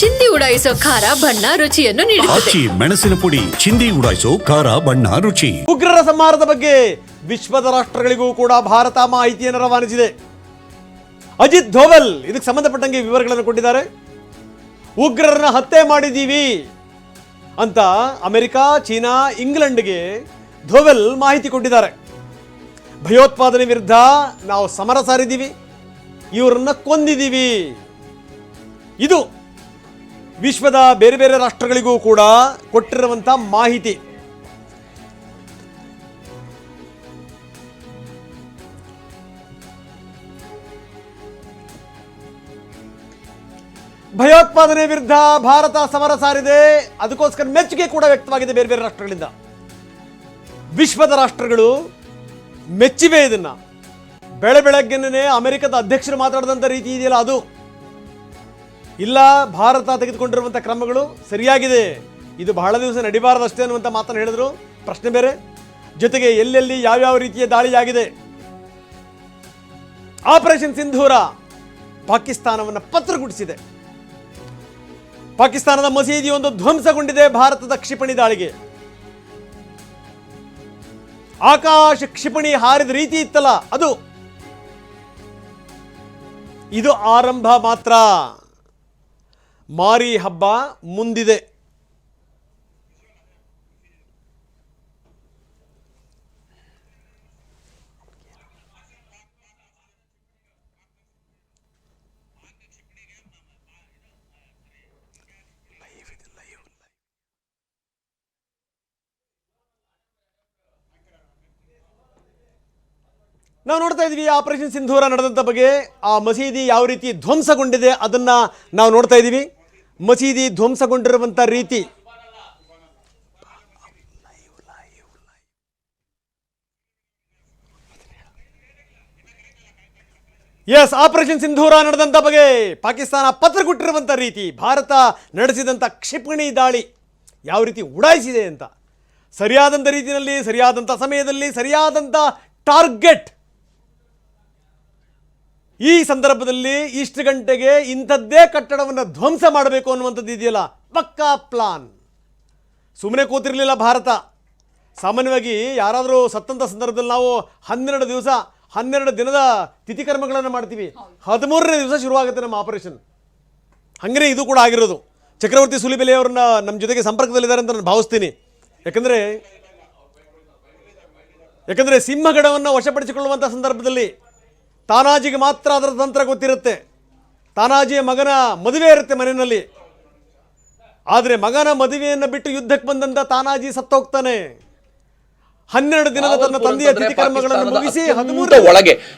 ಚಿಂದಿ ಉಡಾಯಿಸೋ ಖಾರ ಬಣ್ಣ ರುಚಿಯನ್ನು ನೀಡುತ್ತದೆ. ಆಚಿ ಮೆಣಸಿನ ಪುಡಿ ಚಿಂದಿ ಉಡಾಯಿಸೋ ಖಾರ ಬಣ್ಣ ರುಚಿ. ಉಗ್ರರ ಸಂಹಾರದ ಬಗ್ಗೆ ವಿಶ್ವದ ರಾಷ್ಟ್ರಗಳಿಗೂ ಕೂಡ ಭಾರತ ಮಾಹಿತಿಯನ್ನು ರವಾನಿಸಿದೆ. ಅಜಿತ್ ಧೋವಲ್ ಇದಕ್ಕೆ ಸಂಬಂಧಪಟ್ಟಂಗೆ ವಿವರಗಳನ್ನು ಕೊಟ್ಟಿದ್ದಾರೆ. ಉಗ್ರರನ್ನ ಹತ್ಯೆ ಮಾಡಿದ್ದೀವಿ ಅಂತ ಅಮೆರಿಕ, ಚೀನಾ, ಇಂಗ್ಲೆಂಡ್ಗೆ ಧೋವಲ್ ಮಾಹಿತಿ ಕೊಟ್ಟಿದ್ದಾರೆ. ಭಯೋತ್ಪಾದನೆ ವಿರುದ್ಧ ನಾವು ಸಮರ ಸಾರಿದ್ದೀವಿ, ಇವರನ್ನ ಕೊಂದಿದ್ದೀವಿ. ಇದು ವಿಶ್ವದ ಬೇರೆ ಬೇರೆ ರಾಷ್ಟ್ರಗಳಿಗೂ ಕೂಡ ಕೊಟ್ಟಿರುವಂಥ ಮಾಹಿತಿ. ಭಯೋತ್ಪಾದನೆ ವಿರುದ್ಧ ಭಾರತ ಸಮರ ಸಾರಿದೆ, ಅದಕ್ಕೋಸ್ಕರ ಮೆಚ್ಚುಗೆ ಕೂಡ ವ್ಯಕ್ತವಾಗಿದೆ ಬೇರೆ ಬೇರೆ ರಾಷ್ಟ್ರಗಳಿಂದ. ವಿಶ್ವದ ರಾಷ್ಟ್ರಗಳು ಮೆಚ್ಚಿವೆ ಇದನ್ನ. ಬೆಳಗ್ಗೆನೇ ಅಮೆರಿಕದ ಅಧ್ಯಕ್ಷರು ಮಾತಾಡಿದಂಥ ರೀತಿ ಇದೆಯಲ್ಲ, ಅದು ಇಲ್ಲ, ಭಾರತ ತೆಗೆದುಕೊಂಡಿರುವಂಥ ಕ್ರಮಗಳು ಸರಿಯಾಗಿದೆ, ಇದು ಬಹಳ ದಿವಸ ನಡಿಬಾರದಷ್ಟೇ ಅನ್ನುವಂಥ ಮಾತನ್ನು ಹೇಳಿದ್ರು. ಪ್ರಶ್ನೆ ಬೇರೆ. ಜೊತೆಗೆ ಎಲ್ಲೆಲ್ಲಿ ಯಾವ್ಯಾವ ರೀತಿಯ ದಾಳಿಯಾಗಿದೆ. ಆಪರೇಷನ್ ಸಿಂಧೂರ ಪಾಕಿಸ್ತಾನವನ್ನು ಪತ್ರಗುಟ್ಟಿಸಿದೆ. ಪಾಕಿಸ್ತಾನದ ಮಸೀದಿಯೊಂದು ಧ್ವಂಸಗೊಂಡಿದೆ ಭಾರತದ ಕ್ಷಿಪಣಿ ದಾಳಿಗೆ. ಆಕಾಶ ಕ್ಷಿಪಣಿ ಹಾರಿದ ರೀತಿ ಇತ್ತಲ್ಲ, ಅದು ಇದು ಆರಂಭ ಮಾತ್ರ. ಮಾರಿ ಹಬ್ಬ ಮುಂದಿದೆ. ನಾವು ನೋಡ್ತಾ ಇದ್ವಿ ಆಪರೇಷನ್ ಸಿಂಧೂರ ನಡೆದಂಥ ಬಗ್ಗೆ. ಆ ಮಸೀದಿ ಯಾವ ರೀತಿ ಧ್ವಂಸಗೊಂಡಿದೆ ಅದನ್ನ ನಾವು ನೋಡ್ತಾ ಇದ್ದೀವಿ. ಮಸೀದಿ ಧ್ವಂಸಗೊಂಡಿರುವಂಥ ರೀತಿ. ಎಸ್, ಆಪರೇಷನ್ ಸಿಂಧೂರ ನಡೆದಂಥ ಬಗ್ಗೆ ಪಾಕಿಸ್ತಾನ ಪತ್ರ ಕೊಟ್ಟಿರುವಂಥ ರೀತಿ, ಭಾರತ ನಡೆಸಿದಂಥ ಕ್ಷಿಪಣಿ ದಾಳಿ ಯಾವ ರೀತಿ ಉಡಾಯಿಸಿದೆ ಅಂತ, ಸರಿಯಾದಂಥ ರೀತಿಯಲ್ಲಿ, ಸರಿಯಾದಂಥ ಸಮಯದಲ್ಲಿ, ಸರಿಯಾದಂಥ ಟಾರ್ಗೆಟ್. ಈ ಸಂದರ್ಭದಲ್ಲಿ ಇಷ್ಟು ಗಂಟೆಗೆ ಇಂಥದ್ದೇ ಕಟ್ಟಡವನ್ನು ಧ್ವಂಸ ಮಾಡಬೇಕು ಅನ್ನುವಂಥದ್ದು ಇದೆಯಲ್ಲ, ಪಕ್ಕಾ ಪ್ಲಾನ್. ಸುಮ್ಮನೆ ಕೂತಿರಲಿಲ್ಲ ಭಾರತ. ಸಾಮಾನ್ಯವಾಗಿ ಯಾರಾದರೂ ಸತ್ತಂಥ ಸಂದರ್ಭದಲ್ಲಿ ನಾವು 12 ದಿನದ ತಿಥಿಕರ್ಮಗಳನ್ನು ಮಾಡ್ತೀವಿ. 13ನೇ ದಿವಸ ಶುರುವಾಗುತ್ತೆ ನಮ್ಮ ಆಪರೇಷನ್. ಹಾಗೆ ಇದು ಕೂಡ ಆಗಿರೋದು. ಚಕ್ರವರ್ತಿ ಸೂಲಿಬೆಲೆ ಅವ್ರನ್ನ ನಮ್ಮ ಜೊತೆಗೆ ಸಂಪರ್ಕದಲ್ಲಿದ್ದಾರೆ ಅಂತ ನಾನು ಭಾವಿಸ್ತೀನಿ. ಯಾಕಂದರೆ ಸಿಂಹಗಡವನ್ನು ವಶಪಡಿಸಿಕೊಳ್ಳುವಂಥ ಸಂದರ್ಭದಲ್ಲಿ ತಾನಾಜಿಗೆ ಮಾತ್ರ ಅದರ ತಂತ್ರ ಗೊತ್ತಿರುತ್ತೆ. ತಾನಾಜಿಯ ಮಗನ ಮದುವೆ ಇರುತ್ತೆ ಮನೆಯಲ್ಲಿ. ಆದರೆ ಮಗನ ಮದುವೆಯನ್ನು ಬಿಟ್ಟು ಯುದ್ಧಕ್ಕೆ ಬಂದಂಥ ತಾನಾಜಿ ಸತ್ತೋಗ್ತಾನೆ. 12 ದಿನದ ತನ್ನ ತಂದೆಯ ತಿಥಿಕರ್ಮಗಳನ್ನು ಮುಗಿಸಿ 13 ಒಳಗೆ